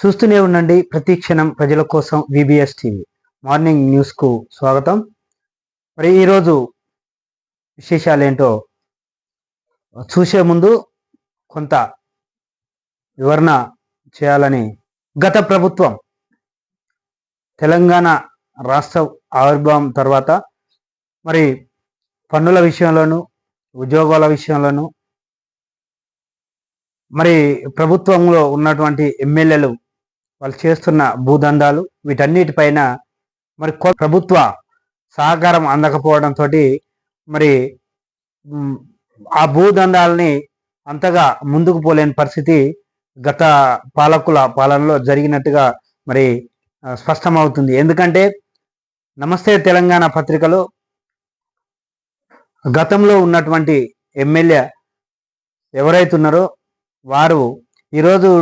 చూస్తూనే ఉండండి ప్రతి క్షణం ప్రజల కోసం విబిఎస్ టీవీ మార్నింగ్ న్యూస్కు స్వాగతం. మరి ఈరోజు విశేషాలు ఏంటో చూసే ముందు కొంత వివరణ చేయాలని, గత ప్రభుత్వం తెలంగాణ రాష్ట్ర ఆవిర్భావం తర్వాత మరి పన్నుల విషయంలోనూ ఉద్యోగాల విషయంలోనూ మరి ప్రభుత్వంలో ఉన్నటువంటి ఎమ్మెల్యేలు వాళ్ళు చేస్తున్న భూదందాలు వీటన్నిటిపైన మరి ప్రభుత్వ సహకారం అందకపోవడంతో మరి ఆ భూదందాలని అంతగా ముందుకు పోలేని పరిస్థితి గత పాలకుల పాలనలో జరిగినట్టుగా మరి స్పష్టమవుతుంది. ఎందుకంటే నమస్తే తెలంగాణ పత్రికలో గతంలో ఉన్నటువంటి ఎమ్మెల్యే ఎవరైతే ఉన్నారో వారు ఈరోజు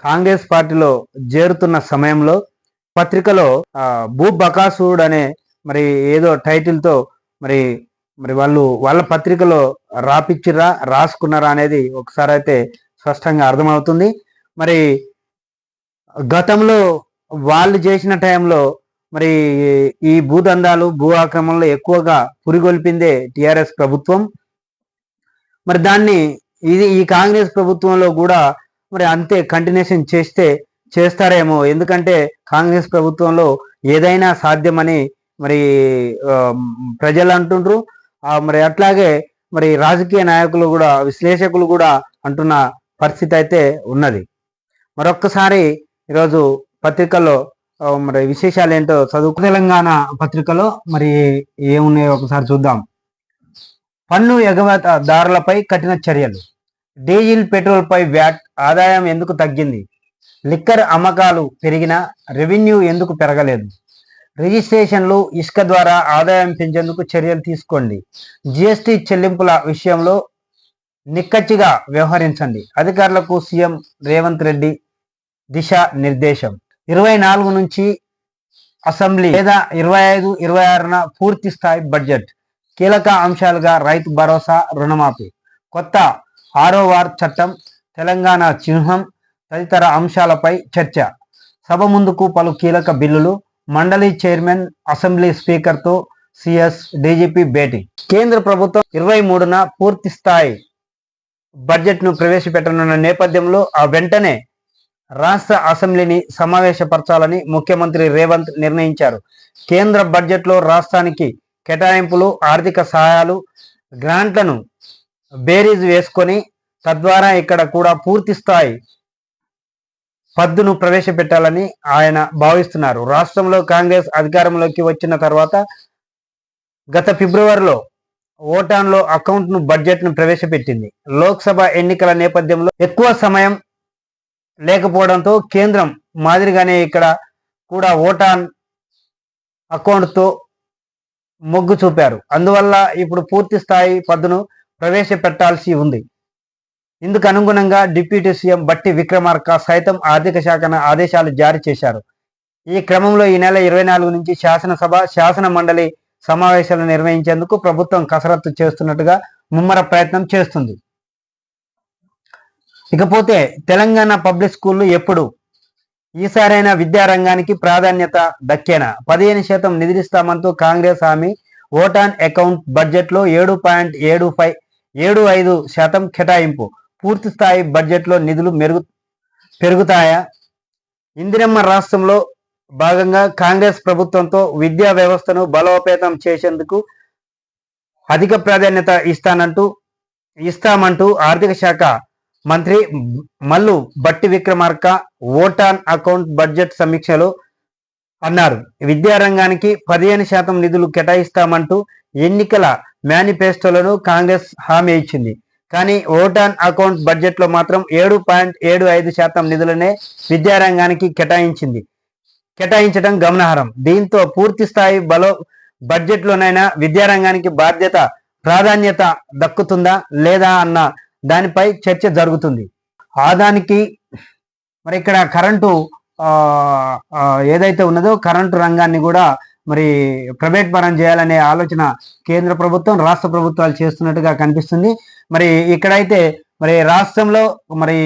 కాంగ్రెస్ పార్టీలో చేరుతున్న సమయంలో పత్రికలో భూ బకాసురుడు అనే మరి ఏదో టైటిల్తో మరి మరి వాళ్ళ పత్రికలో రాపిచ్చిరా రాసుకున్నారా అనేది ఒకసారి అయితే స్పష్టంగా అర్థమవుతుంది. మరి గతంలో వాళ్ళు చేసిన టైంలో మరి ఈ భూదందాలు భూ ఆక్రమణలో ఎక్కువగా పురిగొల్పిందే టిఆర్ఎస్ ప్రభుత్వం. మరి దాన్ని ఈ కాంగ్రెస్ ప్రభుత్వంలో కూడా మరి అంతే కంటిన్యూషన్ చేస్తారేమో. ఎందుకంటే కాంగ్రెస్ ప్రభుత్వంలో ఏదైనా సాధ్యమని మరి ప్రజలు అంటుండ్రు. మరి అట్లాగే మరి రాజకీయ నాయకులు కూడా, విశ్లేషకులు కూడా అంటున్న పరిస్థితి అయితే ఉన్నది. మరొక్కసారి ఈరోజు పత్రికల్లో మరి విశేషాలు ఏంటో తెలంగాణ పత్రికలో మరి ఏమున్నాయో ఒకసారి చూద్దాం. పన్ను ఎగవేతదారులపై కఠిన చర్యలు, డీజిల్ పెట్రోల్పై వ్యాట్, ఆదాయం ఎందుకు తగ్గింది, లిక్కర్ అమ్మకాలు పెరిగినా రెవెన్యూ ఎందుకు పెరగలేదు, రిజిస్ట్రేషన్లు ఇసుక ద్వారా ఆదాయం పెంచేందుకు చర్యలు తీసుకోండి, జిఎస్టీ చెల్లింపుల విషయంలో నిక్కచ్చిగా వ్యవహరించండి, అధికారులకు సీఎం రేవంత్ రెడ్డి దిశ నిర్దేశం. 24 నుంచి అసెంబ్లీ లేదా 25-26న పూర్తి స్థాయి బడ్జెట్, కీలక అంశాలుగా రైతు భరోసా, రుణమాఫీ, కొత్త 6వ వార్ చట్టం, తెలంగాణ చిహ్నం తదితర అంశాలపై చర్చ. సభ ముందుకు పలు కీలక బిల్లులు, మండలి చైర్మన్, అసెంబ్లీ స్పీకర్తో సిఎస్ డీజీపీ భేటీ. కేంద్ర ప్రభుత్వం 23న పూర్తి స్థాయి బడ్జెట్ను ప్రవేశపెట్టనున్న నేపథ్యంలో వెంటనే రాష్ట్ర అసెంబ్లీని సమావేశపరచాలని ముఖ్యమంత్రి రేవంత్ నిర్ణయించారు. కేంద్ర బడ్జెట్లో రాష్ట్రానికి కేటాయింపులు, ఆర్థిక సహాయాలు, గ్రాంట్లను బేరీజ్ వేసుకొని తద్వారా ఇక్కడ కూడా పూర్తి స్థాయి పద్దును ప్రవేశపెట్టాలని ఆయన భావిస్తున్నారు. రాష్ట్రంలో కాంగ్రెస్ అధికారంలోకి వచ్చిన తర్వాత గత ఫిబ్రవరిలో ఓటాన్లో అకౌంట్ను బడ్జెట్ను ప్రవేశపెట్టింది. లోక్సభ ఎన్నికల నేపథ్యంలో ఎక్కువ సమయం లేకపోవడంతో కేంద్రం మాదిరిగానే ఇక్కడ కూడా ఓటాన్ అకౌంట్తో మొగ్గు చూపారు. అందువల్ల ఇప్పుడు పూర్తి స్థాయి పద్దును ప్రవేశపెట్టాల్సి ఉంది. ఇందుకు అనుగుణంగా డిప్యూటీ సీఎం బట్టి విక్రమార్క సైతం ఆర్థిక శాఖను ఆదేశాలు జారీ చేశారు. ఈ క్రమంలో ఈ నెల 24 నుంచి శాసనసభ, శాసన మండలి సమావేశాలు నిర్వహించేందుకు ప్రభుత్వం కసరత్తు చేస్తున్నట్టుగా ముమ్మర ప్రయత్నం చేస్తుంది. ఇకపోతే తెలంగాణ పబ్లిక్ స్కూళ్లు ఎప్పుడు, ఈసారైనా విద్యారంగానికి ప్రాధాన్యత దక్కేనా, 15% నిధులిస్తామంటూ కాంగ్రెస్ హామీ, ఓటాన్ అకౌంట్ బడ్జెట్లో 7.75% కేటాయింపు, పూర్తి స్థాయి బడ్జెట్లో నిధులు పెరుగుతాయా? ఇందిరమ్మ రాష్ట్రంలో భాగంగా కాంగ్రెస్ ప్రభుత్వంతో విద్యా వ్యవస్థను బలోపేతం చేసేందుకు అధిక ప్రాధాన్యత ఇస్తామంటూ ఆర్థిక శాఖ మంత్రి మల్లు బట్టి విక్రమార్క ఓటాన్ అకౌంట్ బడ్జెట్ సమీక్షలో అన్నారు. విద్యారంగానికి 15% నిధులు కేటాయిస్తామంటూ ఎన్నికల మేనిఫెస్టోలను కాంగ్రెస్ హామీ ఇచ్చింది. కానీ ఓటాన్ అకౌంట్ బడ్జెట్లో మాత్రం 7.75% నిధులనే విద్యారంగానికి కేటాయించడం గమనార్హం. దీంతో పూర్తి స్థాయి బడ్జెట్లోనైనా విద్యారంగానికి ప్రాధాన్యత దక్కుతుందా లేదా అన్న దానిపై చర్చ జరుగుతుంది. ఆదానికి మరి ఇక్కడ కరెంటు ఏదైతే ఉన్నదో కరెంటు రంగాన్ని కూడా మరి ప్రైవేట్ పరం చేయాలనే ఆలోచన కేంద్ర ప్రభుత్వం, రాష్ట్ర ప్రభుత్వాలు చేస్తున్నట్టుగా కనిపిస్తుంది. మరి ఇక్కడైతే మరి రాష్ట్రంలో మరి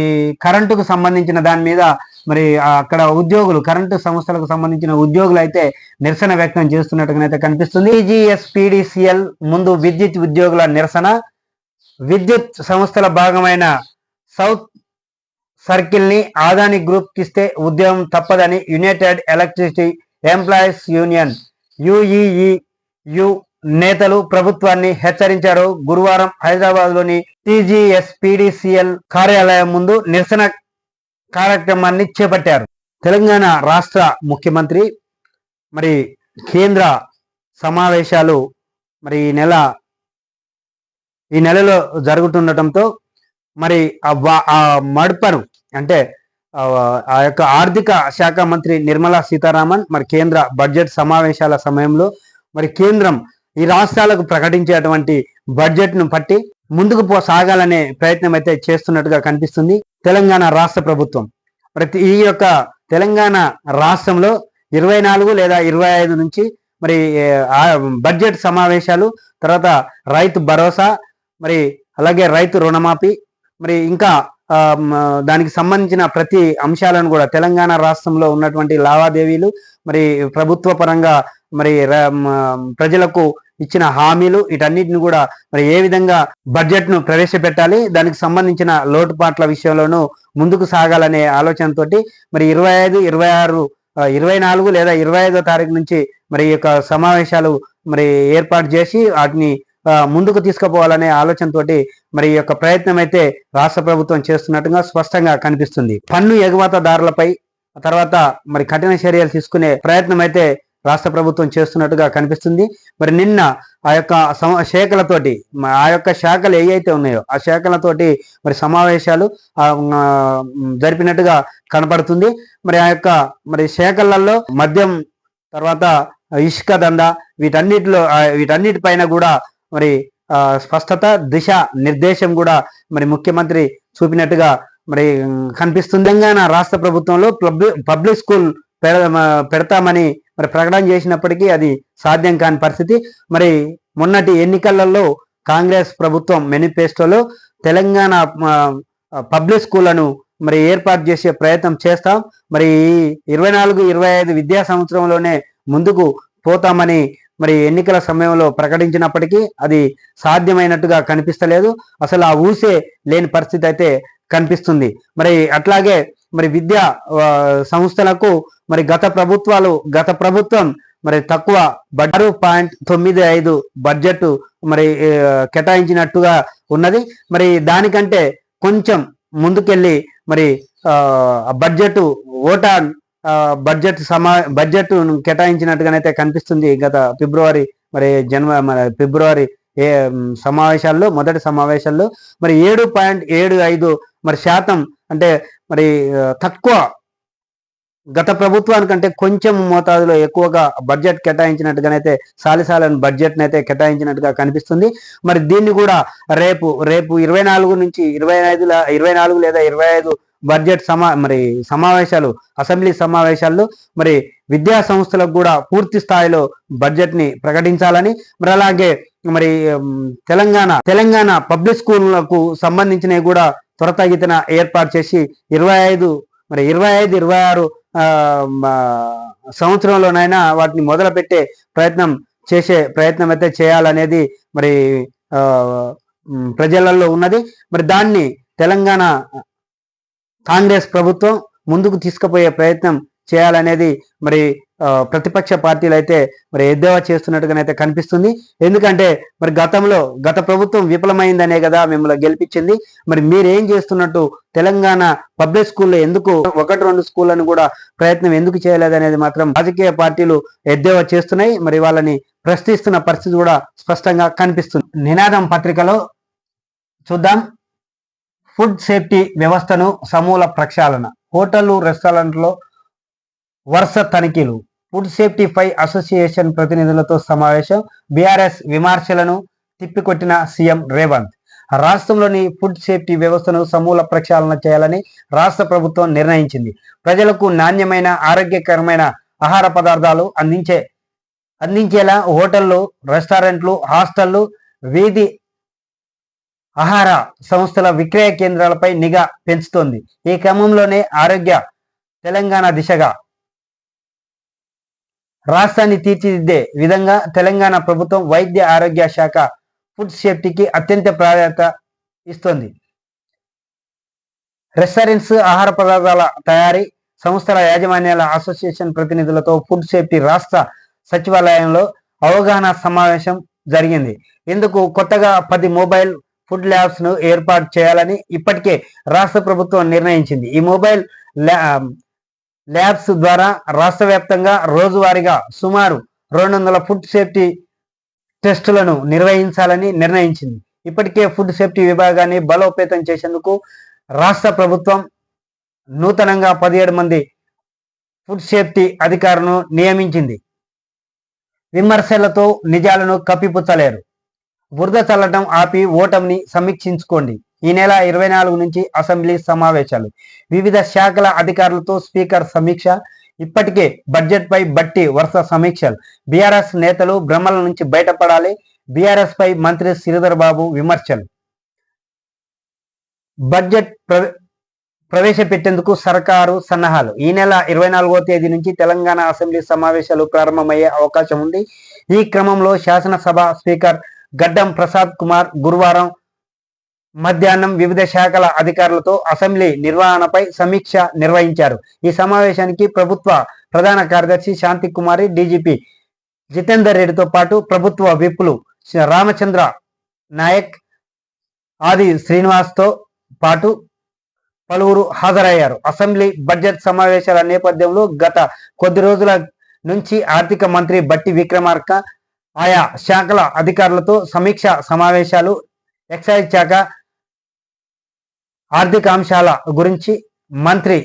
కరెంటుకు సంబంధించిన దాని మీద మరి అక్కడ ఉద్యోగులు, కరెంటు సంస్థలకు సంబంధించిన ఉద్యోగులు అయితే నిరసన వ్యక్తం చేస్తున్నట్టుగానైతే కనిపిస్తుంది. టీజీఎస్పీడీసీఎల్ ముందు విద్యుత్ ఉద్యోగుల నిరసన. విద్యుత్ సంస్థల భాగమైన సౌత్ సర్కిల్ ని ఆదాని గ్రూప్ కిస్తే ఉద్యమం తప్పదని యునైటెడ్ ఎలక్ట్రిసిటీ ఎంప్లాయీస్ యూనియన్ యుఈఈయు నేతలు ప్రభుత్వాన్ని హెచ్చరించారు. గురువారం హైదరాబాద్ లోని టీజీఎస్పీడీసీఎల్ కార్యాలయం ముందు నిరసన కార్యక్రమాన్ని చేపట్టారు. తెలంగాణ రాష్ట్ర ముఖ్యమంత్రి మరి కేంద్ర సమావేశాలు మరి ఈ నెలలో జరుగుతుండటంతో మరి ఆ మడుపను అంటే ఆ యొక్క ఆర్థిక శాఖ మంత్రి నిర్మలా సీతారామన్ మరి కేంద్ర బడ్జెట్ సమావేశాల సమయంలో మరి కేంద్రం ఈ రాష్ట్రాలకు ప్రకటించేటువంటి బడ్జెట్ ను పట్టి ముందుకు సాగాలనే ప్రయత్నం అయితే చేస్తున్నట్టుగా కనిపిస్తుంది తెలంగాణ రాష్ట్ర ప్రభుత్వం. ప్రతి ఈ యొక్క తెలంగాణ రాష్ట్రంలో 24 లేదా 25 నుంచి మరి బడ్జెట్ సమావేశాలు, తర్వాత రైతు భరోసా, మరి అలాగే రైతు రుణమాఫీ, మరి ఇంకా దానికి సంబంధించిన ప్రతి అంశాలను కూడా తెలంగాణ రాష్ట్రంలో ఉన్నటువంటి లావాదేవీలు, మరి ప్రభుత్వ పరంగా మరి ప్రజలకు ఇచ్చిన హామీలు, వీటన్నిటిని కూడా మరి ఏ విధంగా బడ్జెట్ ను ప్రవేశపెట్టాలి, దానికి సంబంధించిన లోటుపాట్ల విషయంలోనూ ముందుకు సాగాలనే ఆలోచనతోటి మరి 25, 26, 24 లేదా 25వ తారీఖు నుంచి మరి ఈ యొక్క సమావేశాలు మరి ఏర్పాటు చేసి వాటిని ముందుకు తీసుకుపోవాలనే ఆలోచనతోటి మరి ఈ యొక్క ప్రయత్నం అయితే రాష్ట్ర ప్రభుత్వం చేస్తున్నట్టుగా స్పష్టంగా కనిపిస్తుంది. పన్ను ఎగుమతదారులపై తర్వాత మరి కఠిన చర్యలు తీసుకునే ప్రయత్నం అయితే రాష్ట్ర ప్రభుత్వం చేస్తున్నట్టుగా కనిపిస్తుంది. మరి నిన్న ఆ యొక్క శాఖలతోటి, ఆ యొక్క శాఖలు ఏవైతే ఉన్నాయో ఆ శాఖలతోటి మరి సమావేశాలు జరిపినట్టుగా కనపడుతుంది. మరి ఆ యొక్క మరి శాఖలలో మద్యం, తర్వాత ఇసుక దందా, వీటన్నిటిపైన కూడా మరి స్పష్టత, దిశ నిర్దేశం కూడా మరి ముఖ్యమంత్రి చూపినట్టుగా మరి కనిపిస్తుంది. తెలంగాణ రాష్ట్ర ప్రభుత్వంలో పబ్లిక్ స్కూల్ పెడతామని మరి ప్రకటన చేసినప్పటికీ అది సాధ్యం కాని పరిస్థితి. మరి మొన్నటి ఎన్నికలలో కాంగ్రెస్ ప్రభుత్వం మేనిఫెస్టోలో తెలంగాణ పబ్లిక్ స్కూళ్లను మరి ఏర్పాటు చేసే ప్రయత్నం చేస్తాం, మరి 24-25 విద్యా సంవత్సరంలోనే ముందుకు పోతామని మరి ఎన్నికల సమయంలో ప్రకటించినప్పటికీ అది సాధ్యమైనట్టుగా కనిపిస్తలేదు. అసలు ఆ ఊసే లేని పరిస్థితి అయితే కనిపిస్తుంది. మరి అట్లాగే మరి విద్యా సంస్థలకు మరి గత ప్రభుత్వం మరి తక్కువ 6.95 బడ్జెట్ మరి కేటాయించినట్టుగా ఉన్నది. మరి దానికంటే కొంచెం ముందుకెళ్ళి మరి బడ్జెట్ బడ్జెట్ కేటాయించినట్టుగానైతే కనిపిస్తుంది. గత ఫిబ్రవరి ఫిబ్రవరి సమావేశాల్లో, మొదటి సమావేశాల్లో మరి 7.75 మరి శాతం, అంటే మరి తక్కువ, గత ప్రభుత్వానికంటే కొంచెం మోతాదులో ఎక్కువగా బడ్జెట్ కేటాయించినట్టుగానైతే సాలిసాలని బడ్జెట్ అయితే కేటాయించినట్టుగా కనిపిస్తుంది. మరి దీన్ని కూడా రేపు 24 నుంచి 24 లేదా 25 బడ్జెట్ సమావేశాలు, అసెంబ్లీ సమావేశాల్లో మరి విద్యా సంస్థలకు కూడా పూర్తి స్థాయిలో బడ్జెట్ ని ప్రకటించాలని, మరి అలాగే మరి తెలంగాణ పబ్లిక్ స్కూళ్లకు సంబంధించినవి కూడా త్వరతగితన ఏర్పాటు చేసి 25, 26 సంవత్సరంలోనైనా వాటిని మొదలుపెట్టే ప్రయత్నం అయితే చేయాలనేది మరి ప్రజలలో ఉన్నది. మరి దాన్ని తెలంగాణ కాంగ్రెస్ ప్రభుత్వం ముందుకు తీసుకుపోయే ప్రయత్నం చేయాలనేది మరి ప్రతిపక్ష పార్టీలు అయితే మరి ఎద్దేవా చేస్తున్నట్టుగానైతే కనిపిస్తుంది. ఎందుకంటే మరి గత ప్రభుత్వం విఫలమైందనే కదా మిమ్మల్ని గెలిపించింది. మరి మీరేం చేస్తున్నట్టు తెలంగాణ పబ్లిక్ స్కూల్లో ఎందుకు 1-2 స్కూళ్లను కూడా ప్రయత్నం ఎందుకు చేయలేదనేది మాత్రం రాజకీయ పార్టీలు ఎద్దేవా చేస్తున్నాయి. మరి వాళ్ళని ప్రశ్నిస్తున్న పరిస్థితి కూడా స్పష్టంగా కనిపిస్తుంది. నినాదం పత్రికలో చూద్దాం. ఫుడ్ సేఫ్టీ వ్యవస్థను సమూల ప్రక్షాళన, హోటళ్లు, రెస్టారెంట్లో వరుస తనిఖీలు, ఫుడ్ సేఫ్టీ పై అసోసియేషన్ ప్రతినిధులతో సమావేశం, బీఆర్ఎస్ విమర్శలను తిప్పికొట్టిన సీఎం రేవంత్. రాష్ట్రంలోని ఫుడ్ సేఫ్టీ వ్యవస్థను సమూల ప్రక్షాళన చేయాలని రాష్ట్ర ప్రభుత్వం నిర్ణయించింది. ప్రజలకు నాణ్యమైన, ఆరోగ్యకరమైన ఆహార పదార్థాలు అందించేలా హోటళ్లు, రెస్టారెంట్లు, హాస్టళ్లు, వీధి ఆహార సంస్థల విక్రయ కేంద్రాలపై నిఘా పెంచుతోంది. ఈ క్రమంలోనే తెలంగాణ దిశగా రాష్ట్రాన్ని తీర్చిదిద్దే విధంగా తెలంగాణ ప్రభుత్వం వైద్య ఆరోగ్య శాఖ ఫుడ్ సేఫ్టీకి అత్యంత ప్రాధాన్యత ఇస్తోంది. రెస్టారెంట్స్, ఆహార పదార్థాల తయారీ సంస్థల యాజమాన్యాల అసోసియేషన్ ప్రతినిధులతో ఫుడ్ సేఫ్టీ రాష్ట్ర సచివాలయంలో అవగాహన సమావేశం జరిగింది. ఇందుకు కొత్తగా 10 మొబైల్ ఫుడ్ ల్యాబ్స్ ను ఏర్పాటు చేయాలని ఇప్పటికే రాష్ట్ర ప్రభుత్వం నిర్ణయించింది. ఈ మొబైల్ ల్యాబ్స్ ద్వారా రాష్ట్ర వ్యాప్తంగా రోజువారీగా సుమారు 200 ఫుడ్ సేఫ్టీ టెస్టులను నిర్వహించాలని నిర్ణయించింది. ఇప్పటికే ఫుడ్ సేఫ్టీ విభాగాన్ని బలోపేతం చేసేందుకు రాష్ట్ర ప్రభుత్వం నూతనంగా 17 మంది ఫుడ్ సేఫ్టీ అధికారులను నియమించింది. విమర్శలతో నిజాలను కప్పిపుచ్చలేరు. బురద చల్లటం ఆపి ఓటమిని సమీక్షించుకోండి. ఈ నెల 24 నుంచి అసెంబ్లీ సమావేశాలు. వివిధ శాఖల అధికారులతో స్పీకర్ సమీక్ష. ఇప్పటికే బడ్జెట్ పై బట్టి వరుస సమీక్షలు. బీఆర్ఎస్ నేతలు భ్రమల నుంచి బయటపడాలి. బీఆర్ఎస్ పై మంత్రి శ్రీధర్ బాబు విమర్శలు. బడ్జెట్ ప్రవేశపెట్టేందుకు సర్కారు సన్నాహాలు. ఈ నెల 24వ తేదీ నుంచి తెలంగాణ అసెంబ్లీ సమావేశాలు ప్రారంభమయ్యే అవకాశం ఉంది. ఈ క్రమంలో శాసనసభ స్పీకర్ గడ్డం ప్రసాద్ కుమార్ గురువారం మధ్యాహ్నం వివిధ శాఖల అధికారులతో అసెంబ్లీ నిర్వహణపై సమీక్ష నిర్వహించారు. ఈ సమావేశానికి ప్రభుత్వ ప్రధాన కార్యదర్శి శాంతి కుమారి, డీజీపీ జితేందర్ రెడ్డితో పాటు ప్రభుత్వ విప్పులు రామచంద్ర నాయక్, ఆది శ్రీనివాస్తో పాటు పలువురు హాజరయ్యారు. అసెంబ్లీ బడ్జెట్ సమావేశాల నేపథ్యంలో గత కొద్ది రోజుల నుంచి ఆర్థిక మంత్రి బట్టి విక్రమార్క ఆయా శాఖల అధికారులతో సమీక్ష సమావేశాలు. ఎక్సైజ్ శాఖ ఆర్థిక అంశాల గురించి మంత్రి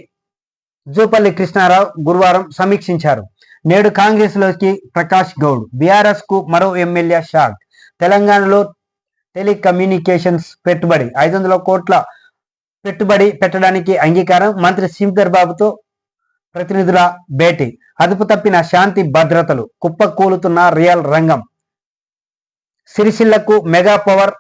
జూపల్లి కృష్ణారావు గురువారం సమీక్షించారు. నేడు కాంగ్రెస్ లోకి ప్రకాష్ గౌడ్, బీఆర్ఎస్ కు మరో ఎమ్మెల్యే షాక్. తెలంగాణలో టెలికమ్యూనికేషన్స్ పెట్టుబడి 500 కోట్ల పెట్టుబడి పెట్టడానికి అంగీకారం. మంత్రి శ్రీధర్ బాబుతో ప్రతినిధుల భేటీ. అదుపు తప్పిన శాంతి భద్రతలు, కుప్పకూలుతున్న రియల్ రంగం. సిరిసిల్లకు మెగా పవర్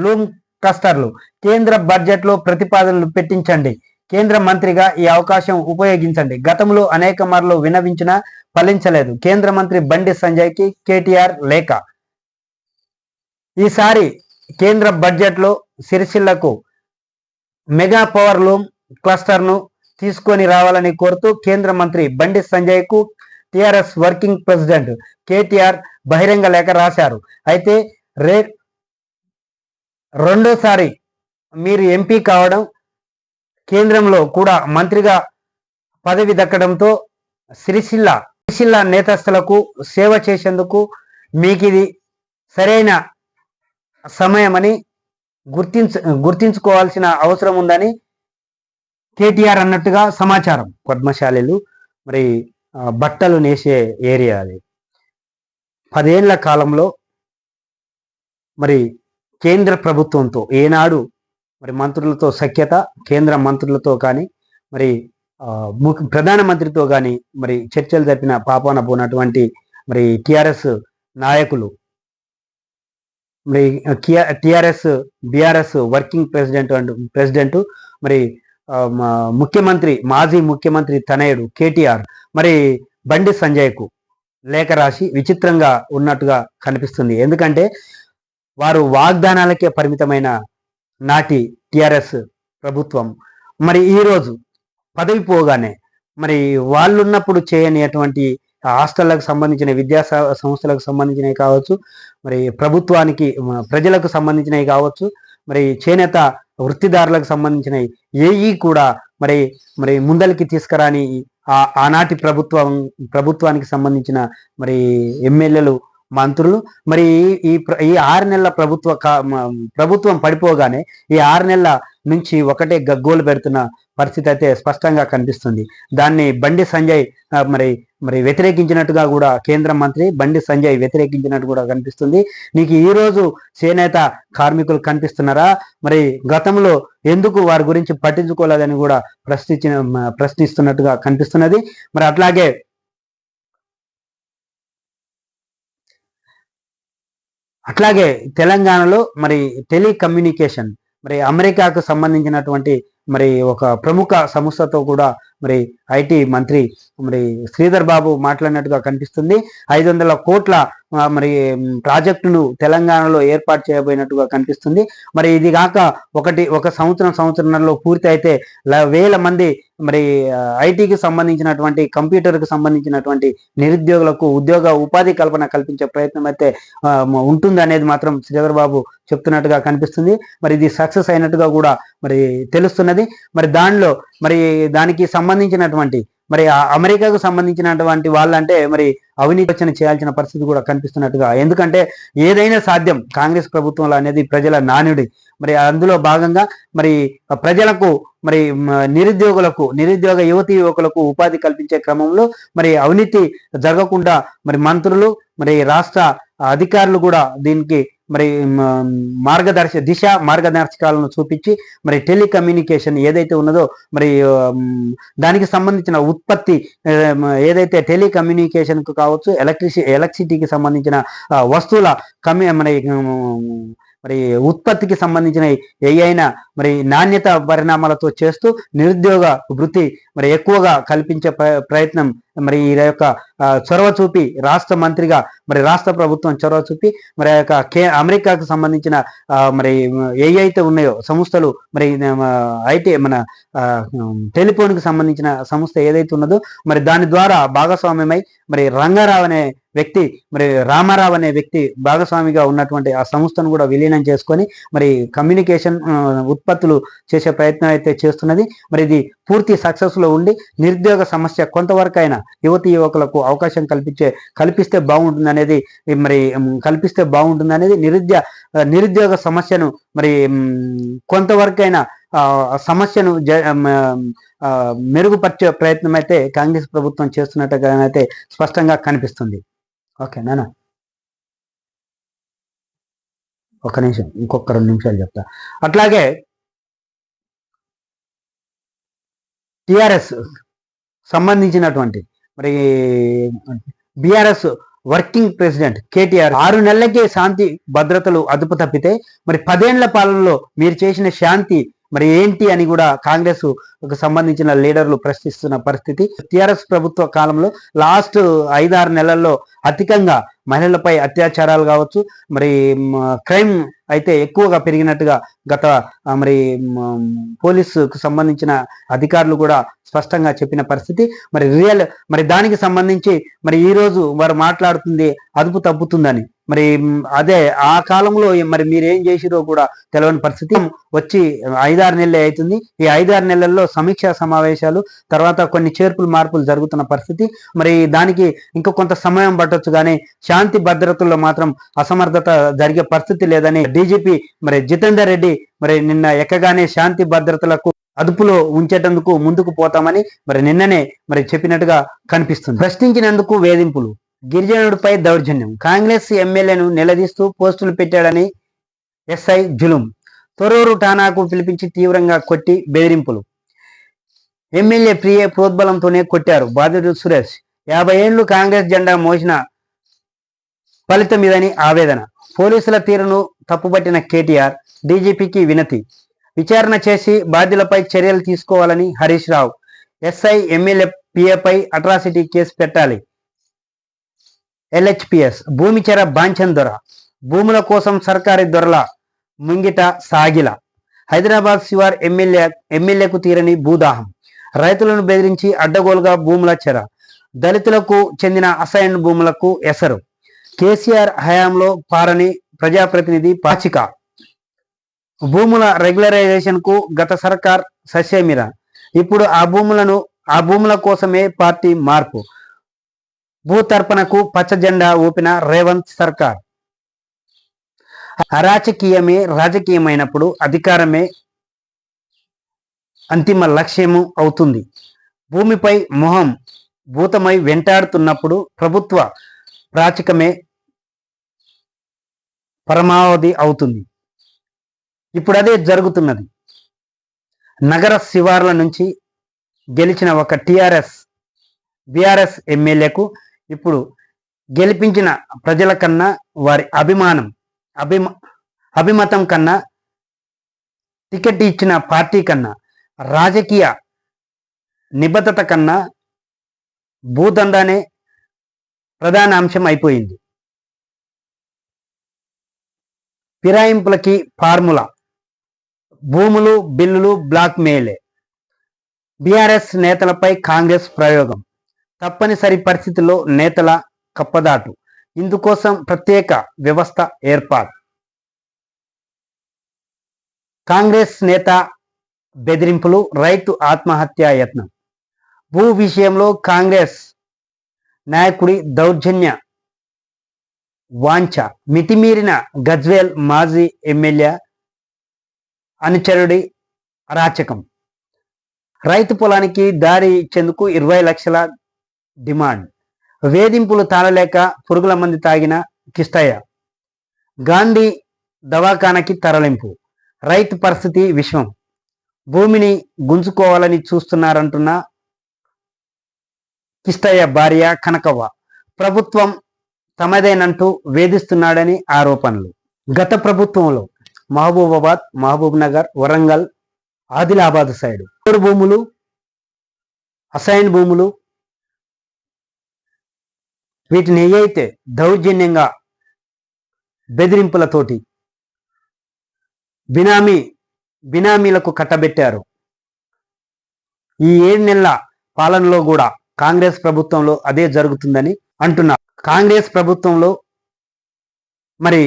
లూమ్ క్లస్టర్లు. కేంద్ర బడ్జెట్ లో ప్రతిపాదనలు పెట్టించండి. కేంద్ర మంత్రిగా ఈ అవకాశం ఉపయోగించండి. గతంలో అనేక మార్లు విన్నవించినా ఫలించలేదు. కేంద్ర మంత్రి బండి సంజయ్ కి కేటీఆర్ లేఖ. ఈసారి కేంద్ర బడ్జెట్ లో సిరిసిల్లకు మెగా పవర్ లూమ్ క్లస్టర్ ను తీసుకొని రావాలని కోరుతూ కేంద్ర మంత్రి బండి సంజయ్ కు టిఆర్ఎస్ వర్కింగ్ ప్రెసిడెంట్ కేటీఆర్ బహిరంగ లేఖ రాశారు. అయితే రెండోసారి మీరు ఎంపీ కావడం, కేంద్రంలో కూడా మంత్రిగా పదవి దక్కడంతో సిరిసిల్ల నేతస్థులకు సేవ చేసేందుకు మీకిది సరైన సమయమని గుర్తించుకోవాల్సిన అవసరం ఉందని కేటీఆర్ అన్నట్టుగా సమాచారం. పద్మశాలీలు మరి బట్టలు నేసే ఏరియా అది. 10 ఏళ్ల కాలంలో మరి కేంద్ర ప్రభుత్వంతో ఏనాడు మరి మంత్రులతో సఖ్యత, కేంద్ర మంత్రులతో కానీ మరి ప్రధానమంత్రితో కానీ మరి చర్చలు జరిపిన పాపాన పోనటువంటి మరి టిఆర్ఎస్ నాయకులు, మరి టిఆర్ఎస్ బీఆర్ఎస్ వర్కింగ్ ప్రెసిడెంట్ మరి మాజీ ముఖ్యమంత్రి తనయుడు కేటీఆర్ మరి బండి సంజయ్కు లేఖ రాసి విచిత్రంగా ఉన్నట్టుగా కనిపిస్తుంది. ఎందుకంటే వారు వాగ్దానాలకే పరిమితమైన నాటి టిఆర్ఎస్ ప్రభుత్వం మరి ఈరోజు పదవి పోగానే మరి వాళ్ళున్నప్పుడు చేయని అటువంటి హాస్టళ్లకు సంబంధించిన విద్యా సంస్థలకు సంబంధించినవి కావచ్చు, మరి ప్రభుత్వానికి ప్రజలకు సంబంధించినవి కావచ్చు, మరి చేనేత వృత్తిదారులకు సంబంధించినవి ఏవి కూడా మరి ముందలికి తీసుకురాని ఆనాటి ప్రభుత్వానికి సంబంధించిన మరి ఎమ్మెల్యేలు, మంత్రులు మరి ఈ 6 నెలల ప్రభుత్వం పడిపోగానే ఈ 6 నెలల నుంచి ఒకటే గగ్గోలు పెడుతున్న పరిస్థితి అయితే స్పష్టంగా కనిపిస్తుంది. దాన్ని బండి సంజయ్ మరి వ్యతిరేకించినట్టుగా కూడా కేంద్ర మంత్రి బండి సంజయ్ వ్యతిరేకించినట్టు కూడా కనిపిస్తుంది. నీకు ఈ రోజు చేనేత కార్మికులు కనిపిస్తున్నారా? మరి గతంలో ఎందుకు వారి గురించి పట్టించుకోలేదని కూడా ప్రశ్నిస్తున్నట్టుగా కనిపిస్తున్నది. మరి అట్లాగే తెలంగాణలో మరి టెలికమ్యూనికేషన్ మరి అమెరికాకు సంబంధించినటువంటి మరి ఒక ప్రముఖ సంస్థతో కూడా మరి ఐటీ మంత్రి మరి శ్రీధర్ బాబు మాట్లాడినట్టుగా కనిపిస్తుంది. 500 కోట్ల మరి ప్రాజెక్టును తెలంగాణలో ఏర్పాటు చేయబోయినట్టుగా కనిపిస్తుంది. మరి ఇది కాక ఒక సంవత్సరంలో పూర్తి అయితే వేల మంది మరి ఐటీకి సంబంధించినటువంటి కంప్యూటర్కి సంబంధించినటువంటి నిరుద్యోగులకు ఉపాధి కల్పన కల్పించే ప్రయత్నం అయితే ఉంటుంది అనేది మాత్రం శ్రీధర్ బాబు చెప్తున్నట్టుగా కనిపిస్తుంది. మరి ఇది సక్సెస్ అయినట్టుగా కూడా మరి తెలుస్తున్నది. మరి దానికి సంబంధించినటువంటి మరి అమెరికాకు సంబంధించినటువంటి వాళ్ళంటే మరి అవినీతి చేయాల్సిన పరిస్థితి కూడా కనిపిస్తున్నట్టుగా, ఎందుకంటే ఏదైనా సాధ్యం కాంగ్రెస్ ప్రభుత్వంలో అనేది ప్రజల నానుడి. మరి అందులో భాగంగా మరి ప్రజలకు మరి నిరుద్యోగ యువకులకు ఉపాధి కల్పించే క్రమంలో మరి అవినీతి జరగకుండా మరి మంత్రులు మరి రాష్ట్ర అధికారులు కూడా దీనికి మరి మార్గదర్శకాలను చూపించి మరి టెలికమ్యూనికేషన్ ఏదైతే ఉన్నదో మరి దానికి సంబంధించిన ఉత్పత్తి ఏదైతే టెలికమ్యూనికేషన్కు కావచ్చు, ఎలక్ట్రిసిటీకి సంబంధించిన వస్తువుల మరి ఉత్పత్తికి సంబంధించిన అయినా మరి నాణ్యత పరిణామాలతో చేస్తూ నిరుద్యోగ వృత్తి మరి ఎక్కువగా కల్పించే ప్రయత్నం మరి ఈ యొక్క చొరవ చూపి రాష్ట్ర మంత్రిగా మరి రాష్ట్ర ప్రభుత్వం చొరవ చూపి మరి యొక్క అమెరికాకు సంబంధించిన మరి ఏవైతే ఉన్నాయో సంస్థలు మరి ఐటీ మన టెలిఫోన్కి సంబంధించిన సంస్థ ఏదైతే ఉన్నదో మరి దాని ద్వారా భాగస్వామ్యమై మరి రామారావు అనే వ్యక్తి భాగస్వామిగా ఉన్నటువంటి ఆ సంస్థను కూడా విలీనం చేసుకొని మరి కమ్యూనికేషన్ ఉత్పత్తులు చేసే ప్రయత్నం అయితే చేస్తున్నది. మరి ఇది పూర్తి సక్సెస్లో ఉండి నిరుద్యోగ సమస్య కొంతవరకైనా యువకులకు అవకాశం కల్పిస్తే బాగుంటుంది అనేది నిరుద్యోగ సమస్యను మరి కొంతవరకైనా సమస్యను మెరుగుపరిచే ప్రయత్నం అయితే కాంగ్రెస్ ప్రభుత్వం చేస్తున్నట్టుగా అయితే స్పష్టంగా కనిపిస్తుంది. ఓకే నాన్న, ఒక నిమిషం, ఇంకొక 2 నిమిషాలు చెప్తా. అట్లాగే టిఆర్ఎస్ సంబంధించినటువంటి మరి బీఆర్ఎస్ వర్కింగ్ ప్రెసిడెంట్ కేటీఆర్ 6 నెలలకే శాంతి భద్రతలు అదుపు తప్పితే మరి 10 ఏళ్ల పాలనలో మీరు చేసిన శాంతి మరి ఏంటి అని కూడా కాంగ్రెస్ సంబంధించిన లీడర్లు ప్రశ్నిస్తున్న పరిస్థితి. టిఆర్ఎస్ ప్రభుత్వ కాలంలో లాస్ట్ 5-6 నెలల్లో అధికంగా మహిళలపై అత్యాచారాలు కావచ్చు, మరి క్రైమ్ అయితే ఎక్కువగా పెరిగినట్టుగా గత మరి పోలీసుకు సంబంధించిన అధికారులు కూడా స్పష్టంగా చెప్పిన పరిస్థితి. మరి దానికి సంబంధించి మరి ఈరోజు వారు మాట్లాడుతుంది అదుపు తప్పుతుందని. మరి అదే ఆ కాలంలో మరి మీరేం చేసిరో కూడా తెలియని పరిస్థితి. వచ్చి 5-6 నెలలే అవుతుంది. ఈ 5-6 నెలల్లో సమీక్షా సమావేశాలు తర్వాత కొన్ని మార్పులు జరుగుతున్న పరిస్థితి. మరి దానికి ఇంకా కొంత సమయం పట్టొచ్చు, కానీ శాంతి భద్రతల్లో మాత్రం అసమర్థత జరిగే పరిస్థితి లేదని డీజీపీ మరి జితేందర్ రెడ్డి మరి నిన్న ఎక్కగానే శాంతి భద్రతలకు అదుపులో ఉంచేటందుకు ముందుకు పోతామని మరి నిన్ననే మరి చెప్పినట్టుగా కనిపిస్తుంది. ప్రశ్నించినందుకు వేధింపులు, గిరిజనుడిపై దౌర్జన్యం, కాంగ్రెస్ ఎమ్మెల్యేను నిలదీస్తూ పోస్టులు పెట్టాడని ఎస్ఐ జులుం, తొర్రూరు ఠాణాకు పిలిపించి తీవ్రంగా కొట్టి బెదిరింపులు, ఎమ్మెల్యే ప్రోద్బలంతోనే కొట్టారు బాధితుడు సురేష్, 50 ఏళ్లు కాంగ్రెస్ జెండా మోసిన ఫలితం ఇదని ఆవేదన, పోలీసుల తీరును తప్పుపట్టిన కేటీఆర్, డీజీపీకి వినతి, విచారణ చేసి బాధ్యులపై చర్యలు తీసుకోవాలని Harish Rao, SI MLA పిఏపై atrocity case పెట్టాలి, ఎల్హెచ్పిఎస్, భూమిచెర బాంఛన్ దొర, భూముల కోసం సర్కారీ దొరల ముంగిట సాగిల, హైదరాబాద్ శివార్ ఎమ్మెల్యేకు తీరని భూదాహం, రైతులను బెదిరించి అడ్డగోలుగా భూముల చెర, దళితులకు చెందిన అసైన్ భూములకు ఎసరు, కేసీఆర్ హయాంలో పారని ప్రజాప్రతినిధి పాచిక, భూముల రెగ్యులరైజేషన్ కు గత సర్కార్ సస్యమిర, ఇప్పుడు ఆ భూముల కోసమే పార్టీ మార్పు, భూతర్పణకు పచ్చ జెండా ఊపిన రేవంత్ సర్కార్, అరాచకీయమే రాజకీయమైనప్పుడు అధికారమే అంతిమ లక్ష్యము అవుతుంది, భూమిపై మొహం భూతమై వెంటాడుతున్నప్పుడు ప్రభుత్వ ప్రాచికమే పరమావధి అవుతుంది. ఇప్పుడు అదే జరుగుతున్నది. నగర శివార్ల నుంచి గెలిచిన ఒక బీఆర్ఎస్ ఎమ్మెల్యేకు ఇప్పుడు గెలిపించిన ప్రజల కన్నా వారి అభిమతం కన్నా టికెట్ ఇచ్చిన పార్టీ కన్నా రాజకీయ నిబద్ధత కన్నా భూదందానే ప్రధాన అంశం అయిపోయింది. ఫిరాయింపులకి ఫార్ములా భూములు, బిల్లులు, బ్లాక్ మెయిలే. బీఆర్ఎస్ నేతలపై కాంగ్రెస్ ప్రయోగం. తప్పనిసరి పరిస్థితుల్లో నేతల కప్పదాటు. ఇందుకోసం ప్రత్యేక వ్యవస్థ ఏర్పాటు. కాంగ్రెస్ నేత బెదిరింపులు, రైతు ఆత్మహత్యా యత్నం. భూ విషయంలో కాంగ్రెస్ నాయకుడి దౌర్జన్య వాంఛ. మితిమీరిన గజ్వేల్ మాజీ ఎమ్మెల్యే అనుచరుడి అరాచకం. రైతు పొలానికి దారి ఇచ్చేందుకు 20 లక్షల డిమాండ్. వేధింపులు తాళలేక పురుగుల మంది తాగిన కిష్టయ్య. గాంధీ దవాఖానకి తరలింపు. రైతు పరిస్థితి విషమం. భూమిని గుంజుకోవాలని చూస్తున్నారంటున్న కిష్టయ్య భార్య కనకవ్వ. ప్రభుత్వం తమదేనంటూ వేధిస్తున్నాడని ఆరోపణలు. గత ప్రభుత్వంలో మహబూబాబాద్, మహబూబ్ నగర్, వరంగల్, ఆదిలాబాద్ సైడ్ భూములు, అసైన్ భూములు, వీటిని ఏవైతే దౌర్జన్యంగా బెదిరింపులతోటి బినామీలకు కట్టబెట్టారు. ఈ 7 నెలల పాలనలో కూడా కాంగ్రెస్ ప్రభుత్వంలో అదే జరుగుతుందని అంటున్నారు. కాంగ్రెస్ ప్రభుత్వంలో మరి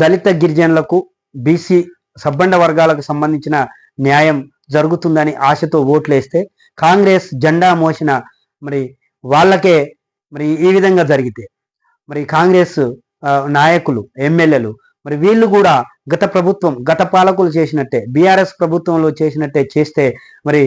దళిత గిరిజనులకు, బీసీ సబ్బండ వర్గాలకు సంబంధించిన న్యాయం జరుగుతుందని ఆశతో ఓట్లేస్తే కాంగ్రెస్ జెండా మోసిన మరి వాళ్ళకే మరి ఈ విధంగా జరిగితే మరి కాంగ్రెస్ నాయకులు, ఎమ్మెల్యేలు మరి వీళ్ళు కూడా గత పాలకులు చేసినట్టే, బీఆర్ఎస్ ప్రభుత్వంలో చేసినట్టే చేస్తే మరి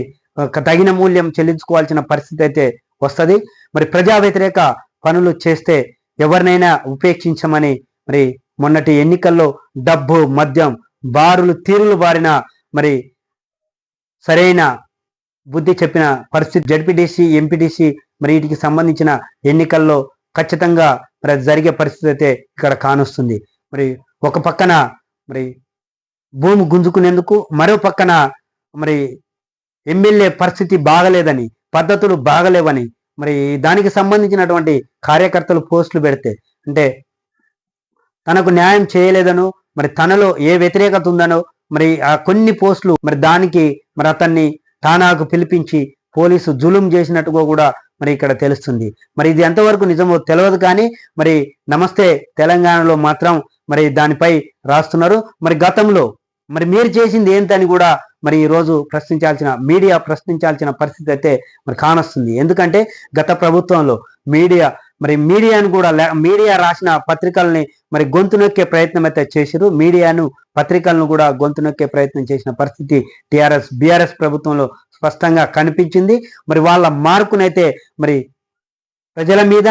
తగిన మూల్యం చెల్లించుకోవాల్సిన పరిస్థితి అయితే వస్తుంది. మరి ప్రజా వ్యతిరేక పనులు చేస్తే ఎవరినైనా ఉపేక్షించమని మరి మొన్నటి ఎన్నికల్లో డబ్బు, మద్యం, తీరులు బారిన మరి సరైన బుద్ధి చెప్పిన పరిస్థితి. జడ్పీటీసీ, ఎంపీటీసీ మరి వీటికి సంబంధించిన ఎన్నికల్లో ఖచ్చితంగా మరి జరిగే పరిస్థితి అయితే ఇక్కడ కానొస్తుంది. మరి ఒక పక్కన మరి భూమి గుంజుకునేందుకు, మరో పక్కన మరి ఎమ్మెల్యే పరిస్థితి బాగలేదని, పద్ధతులు బాగలేవని మరి దానికి సంబంధించినటువంటి కార్యకర్తలు పోస్టులు పెడితే, అంటే తనకు న్యాయం చేయలేదనో మరి తనలో ఏ వ్యతిరేకత ఉందనో మరి ఆ కొన్ని పోస్టులు మరి దానికి మరి అతన్ని ఠానాకు పిలిపించి పోలీసు జులుం చేసినట్టుగా కూడా మరి ఇక్కడ తెలుస్తుంది. మరి ఇది ఎంతవరకు నిజమో తెలియదు, కానీ మరి నమస్తే తెలంగాణలో మాత్రం మరి దానిపై రాస్తున్నారు. మరి గతంలో మరి మీరు చేసింది ఏంటని కూడా మరి ఈరోజు మీడియా ప్రశ్నించాల్సిన పరిస్థితి అయితే మరి కానొస్తుంది. ఎందుకంటే గత ప్రభుత్వంలో మీడియాను కూడా మీడియా రాసిన పత్రికల్ని మరి గొంతు నొక్కే ప్రయత్నం అయితే చేశారు. పత్రికలను కూడా గొంతు నొక్కే ప్రయత్నం చేసిన పరిస్థితి బీఆర్ఎస్ ప్రభుత్వంలో స్పష్టంగా కనిపించింది. మరి వాళ్ళ మార్కునైతే మరి ప్రజల మీద,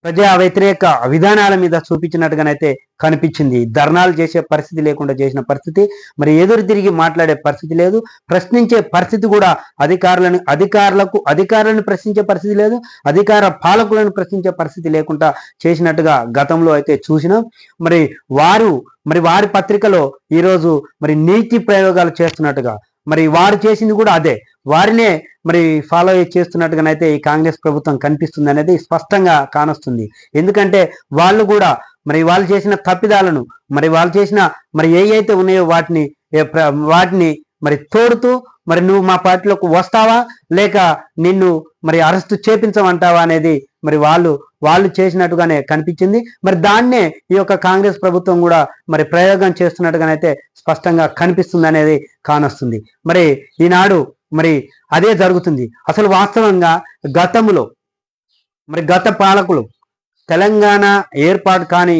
ప్రజా వ్యతిరేక విధానాల మీద చూపించినట్టుగానైతే కనిపించింది. ధర్నాలు చేసే పరిస్థితి లేకుండా చేసిన పరిస్థితి, మరి ఎదురు తిరిగి మాట్లాడే పరిస్థితి లేదు, ప్రశ్నించే పరిస్థితి కూడా అధికారులను ప్రశ్నించే పరిస్థితి లేదు, అధికార పాలకులను ప్రశ్నించే పరిస్థితి లేకుండా చేసినట్టుగా గతంలో అయితే చూసినాం. మరి వారి పత్రికలో ఈరోజు మరి నీతి ప్రయోగాలు చేస్తున్నట్టుగా మరి వారు చేసింది కూడా అదే, వారినే మరి ఫాలో చేస్తున్నట్టుగానైతే ఈ కాంగ్రెస్ ప్రభుత్వం కనిపిస్తుంది అనేది స్పష్టంగా కానొస్తుంది. ఎందుకంటే వాళ్ళు కూడా మరి వాళ్ళు చేసిన తప్పిదాలను వాళ్ళు చేసిన మరి ఏవైతే ఉన్నాయో వాటిని మరి తోడుతూ మరి నువ్వు మా పార్టీలోకి వస్తావా లేక నిన్ను మరి అరెస్టు చేపించమంటావా అనేది మరి వాళ్ళు చేసినట్టుగానే కనిపించింది. మరి దాన్నే ఈ యొక్క కాంగ్రెస్ ప్రభుత్వం కూడా మరి ప్రయోగం చేస్తున్నట్టుగానైతే స్పష్టంగా కనిపిస్తుంది అనేది కానొస్తుంది. మరి ఈనాడు మరి అదే జరుగుతుంది. అసలు వాస్తవంగా గతంలో మరి గత పాలకులు తెలంగాణ ఏర్పాటు కాని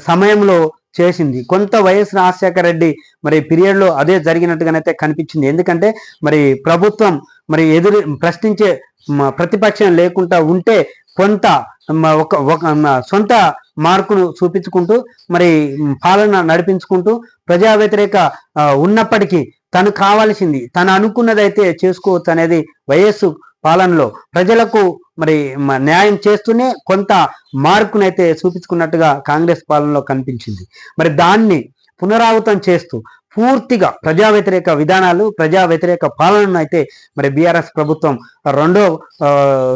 సమయంలో చేసింది కొంత వైఎస్ రాజశేఖర రెడ్డి మరి పీరియడ్లో అదే జరిగినట్టుగానైతే కనిపించింది. ఎందుకంటే మరి ప్రభుత్వం మరి ప్రశ్నించే ప్రతిపక్షం లేకుండా ఉంటే కొంత ఒక సొంత మార్కును చూపించుకుంటూ మరి పాలన నడిపించుకుంటూ ప్రజా వ్యతిరేక ఉన్నప్పటికీ తను అనుకున్నదైతే చేసుకోవచ్చు అనేది వైఎస్ పాలనలో ప్రజలకు మరి న్యాయం చేస్తూనే కొంత మార్కునైతే చూపించుకున్నట్టుగా కాంగ్రెస్ పాలనలో కనిపించింది. మరి దాన్ని పునరావృతం చేస్తూ పూర్తిగా ప్రజా వ్యతిరేక విధానాలు, ప్రజా వ్యతిరేక పాలనను అయితే మరి బీఆర్ఎస్ ప్రభుత్వం రెండో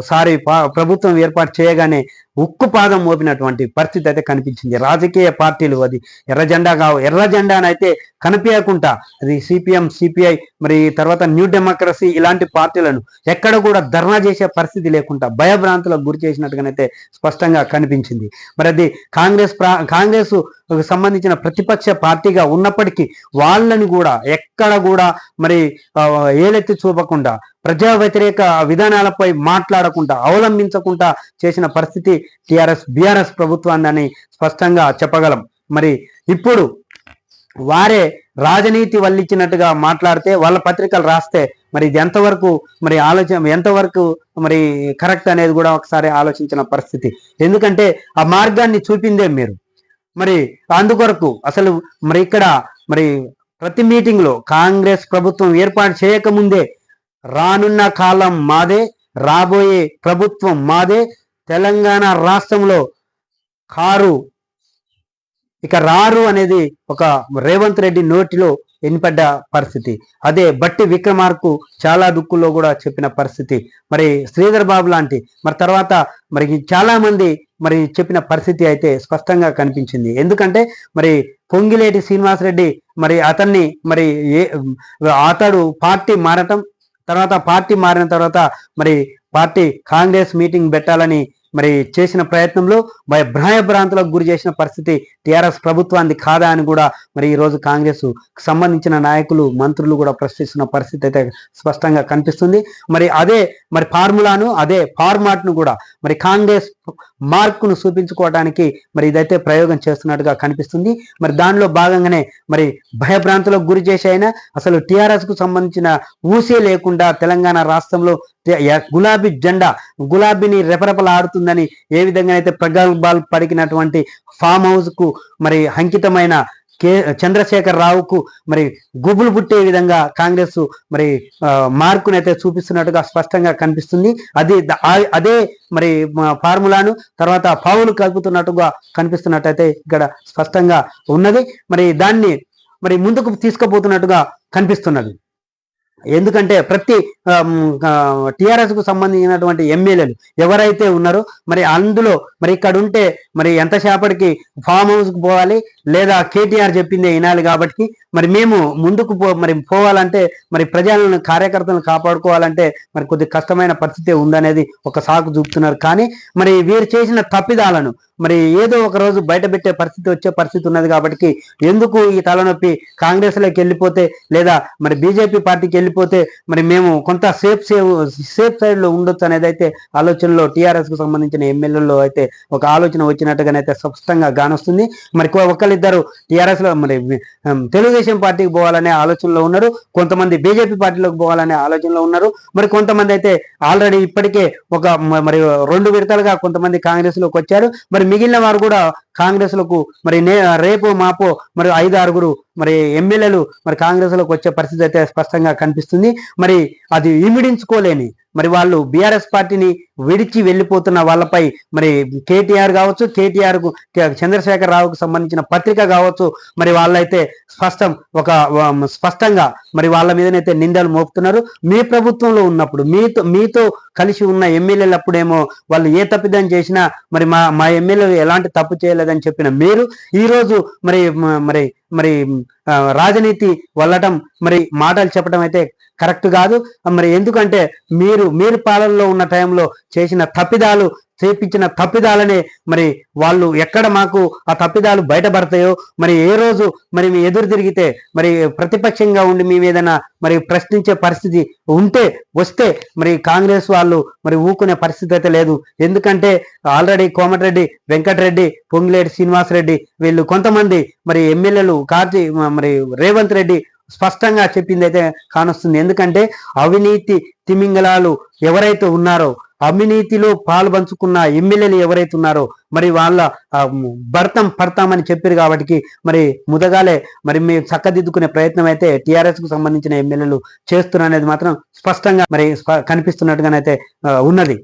సారి ప్రభుత్వం ఏర్పాటు చేయగానే ఉక్కు పాదం మోపినటువంటి పరిస్థితి అయితే కనిపించింది. రాజకీయ పార్టీలు అది ఎర్ర జెండానైతే కనిపించకుండా అది సిపిఎం, సిపిఐ, మరి తర్వాత న్యూ డెమోక్రసీ ఇలాంటి పార్టీలను ఎక్కడ కూడా ధర్నా చేసే పరిస్థితి లేకుండా భయభ్రాంతులకు గురి చేసినట్టుగానైతే స్పష్టంగా కనిపించింది. మరి అది కాంగ్రెస్ సంబంధించిన ప్రతిపక్ష పార్టీగా ఉన్నప్పటికీ వాళ్ళని కూడా ఎక్కడ కూడా మరి ఏలెత్తి చూపకుండా ప్రజా వ్యతిరేక విధానాలపై మాట్లాడకుండా అవలంబించకుండా చేసిన పరిస్థితి బీఆర్ఎస్ ప్రభుత్వాన్ని స్పష్టంగా చెప్పగలం. మరి ఇప్పుడు వారే రాజనీతి వల్లించినట్టుగా మాట్లాడితే వాళ్ళ పత్రికలు రాస్తే మరి ఇది ఎంతవరకు మరి ఎంతవరకు మరి కరెక్ట్ అనేది కూడా ఒకసారి ఆలోచించిన పరిస్థితి. ఎందుకంటే ఆ మార్గాన్ని చూపిందే మీరు. మరి అందుకొరకు అసలు మరి ఇక్కడ మరి ప్రతి మీటింగ్లో కాంగ్రెస్ ప్రభుత్వం ఏర్పాటు చేయకముందే రానున్న కాలం మాదే, రాబోయే ప్రభుత్వం మాదే, తెలంగాణ రాష్ట్రంలో కారు ఇక రారు అనేది ఒక రేవంత్ రెడ్డి నోటిలో వినపడ్డ పరిస్థితి. అదే బట్టి విక్రమార్కు చాలా దుక్కుల్లో కూడా చెప్పిన పరిస్థితి. మరి శ్రీధర్ బాబు లాంటి మరి తర్వాత మరి చాలా మంది మరి చెప్పిన పరిస్థితి అయితే స్పష్టంగా కనిపించింది. ఎందుకంటే మరి పొంగిలేటి శ్రీనివాసరెడ్డి మరి అతన్ని మరి అతడు పార్టీ మారిన తర్వాత మరి పార్టీ కాంగ్రెస్ మీటింగ్ పెట్టాలని మరి చేసిన ప్రయత్నంలో భయభ్రాంతులకు గురి చేసిన పరిస్థితి టీఆర్ఎస్ ప్రభుత్వాన్ని కాదా అని కూడా మరి ఈరోజు కాంగ్రెస్ సంబంధించిన నాయకులు, మంత్రులు కూడా ప్రశ్నిస్తున్న పరిస్థితి అయితే స్పష్టంగా కనిపిస్తుంది. మరి అదే మరి ఫార్ములాను, అదే ఫార్మాట్ను కూడా మరి కాంగ్రెస్ మార్కును చూపించుకోవడానికి మరి ఇదైతే ప్రయోగం చేస్తున్నట్టుగా కనిపిస్తుంది. మరి దానిలో భాగంగానే మరి భయభ్రాంతులకు గురి చేసైనా అసలు టీఆర్ఎస్ కు సంబంధించిన ఊసే లేకుండా తెలంగాణ రాష్ట్రంలో గులాబీని రెపరెపలాడుతుందని ఏ విధంగా అయితే ప్రగల్భాలు పలికినటువంటి ఫామ్ హౌస్ కు మరి అంకితమైన చంద్రశేఖర్ రావుకు మరి గుబులు పుట్టే విధంగా కాంగ్రెస్ మరి మార్కునైతే చూపిస్తున్నట్టుగా స్పష్టంగా కనిపిస్తుంది. అదే మరి ఫార్ములాను తర్వాత పావులు కలుపుతున్నట్టుగా కనిపిస్తున్నట్టయితే ఇక్కడ స్పష్టంగా ఉన్నది. మరి దాన్ని మరి ముందుకు తీసుకుపోతున్నట్టుగా కనిపిస్తున్నది. ఎందుకంటే ప్రతి టిఆర్ఎస్ కు సంబంధించినటువంటి ఎమ్మెల్యేలు ఎవరైతే ఉన్నారో మరి అందులో మరి ఇక్కడ ఉంటే మరి ఎంతసేపటికి ఫామ్ హౌస్ కు పోవాలి లేదా కేటీఆర్ చెప్పిందే వినాలి. కాబట్టి మరి మేము ముందుకు పోవాలంటే మరి ప్రజలను, కార్యకర్తలను కాపాడుకోవాలంటే మరి కొద్ది కష్టమైన పరిస్థితి ఉందనేది ఒక సాకు చూపుతున్నారు. కానీ మరి వీరు చేసిన తప్పిదాలను మరి ఏదో ఒక రోజు బయట పెట్టే వచ్చే పరిస్థితి ఉన్నది. కాబట్టి ఎందుకు ఈ తలనొప్పి కాంగ్రెస్లోకి వెళ్ళిపోతే లేదా మరి బీజేపీ పార్టీకి వెళ్ళిపోతే మరి మేము కొంత సేఫ్ సైడ్ లో ఉండొచ్చు అనేది అయితే ఆలోచనలో టీఆర్ఎస్ కు సంబంధించిన ఎమ్మెల్యేలో అయితే ఒక ఆలోచన వచ్చినట్టుగానైతే స్పష్టంగా గానొస్తుంది. మరి ఒకళ్ళిద్దరు టీఆర్ఎస్ లో మరి తెలుగుదేశం పార్టీకి పోవాలనే ఆలోచనలో ఉన్నారు, కొంతమంది బీజేపీ పార్టీలోకి పోవాలనే ఆలోచనలో ఉన్నారు. మరి కొంతమంది అయితే ఆల్రెడీ ఇప్పటికే ఒక మరి 2 విడతలుగా కొంతమంది కాంగ్రెస్ లోకి వచ్చారు. మరి మిగిలిన వారు కూడా కాంగ్రెస్ లకు మరి రేపు మాపో మరి 5-6 మరి ఎమ్మెల్యేలు మరి కాంగ్రెస్ లోకి వచ్చే పరిస్థితి అయితే స్పష్టంగా కనిపిస్తుంది. మరి అది ఇమిడించుకోలేని మరి వాళ్ళు బీఆర్ఎస్ పార్టీని విడిచి వెళ్ళిపోతున్న వాళ్ళపై మరి కేటీఆర్ కావచ్చు, కేటీఆర్ కు చంద్రశేఖర్ రావుకు సంబంధించిన పత్రిక కావచ్చు, మరి వాళ్ళైతే స్పష్టంగా మరి వాళ్ళ మీదనైతే నిందలు మోపుతున్నారు. మీ ప్రభుత్వంలో ఉన్నప్పుడు మీతో కలిసి ఉన్న ఎమ్మెల్యేలు అప్పుడేమో వాళ్ళు ఏ తప్పిదం చేసినా మరి మా ఎమ్మెల్యేలు ఎలాంటి తప్పు చేయలేదని చెప్పిన మీరు ఈరోజు మరి మరి మరి రాజనీతి వల్లటం మరి మాటలు చెప్పడం అయితే కరెక్ట్ కాదు. మరి ఎందుకంటే మీరు పాలనలో ఉన్న టైంలో చేసిన తప్పిదాలు, చేపించిన తప్పిదాలనే మరి వాళ్ళు ఎక్కడ మాకు ఆ తప్పిదాలు బయటపడతాయో మరి ఏ రోజు మరి ఎదురు తిరిగితే మరి ప్రతిపక్షంగా ఉండి మేము ఏదైనా మరి ప్రశ్నించే పరిస్థితి వస్తే మరి కాంగ్రెస్ వాళ్ళు మరి ఊకునే పరిస్థితి అయితే లేదు. ఎందుకంటే ఆల్రెడీ కోమటిరెడ్డి వెంకటరెడ్డి, పొంగిలేటి శ్రీనివాసరెడ్డి వీళ్ళు కొంతమంది మరి ఎమ్మెల్యేలు మరి రేవంత్ రెడ్డి స్పష్టంగా చెప్పింది అయితే కానొస్తుంది. ఎందుకంటే అవినీతి తిమింగలాలు ఎవరైతే ఉన్నారో, అవినీతిలో పాలు పంచుకున్న ఎమ్మెల్యేలు ఎవరైతే ఉన్నారో మరి వాళ్ళ పడతామని చెప్పారు. కాబట్టి మరి ముదగాలే మరి మేము చక్కదిద్దుకునే ప్రయత్నం అయితే టీఆర్ఎస్ కు సంబంధించిన ఎమ్మెల్యేలు చేస్తున్నారు అనేది మాత్రం స్పష్టంగా మరి కనిపిస్తున్నట్టుగానైతే ఉన్నది.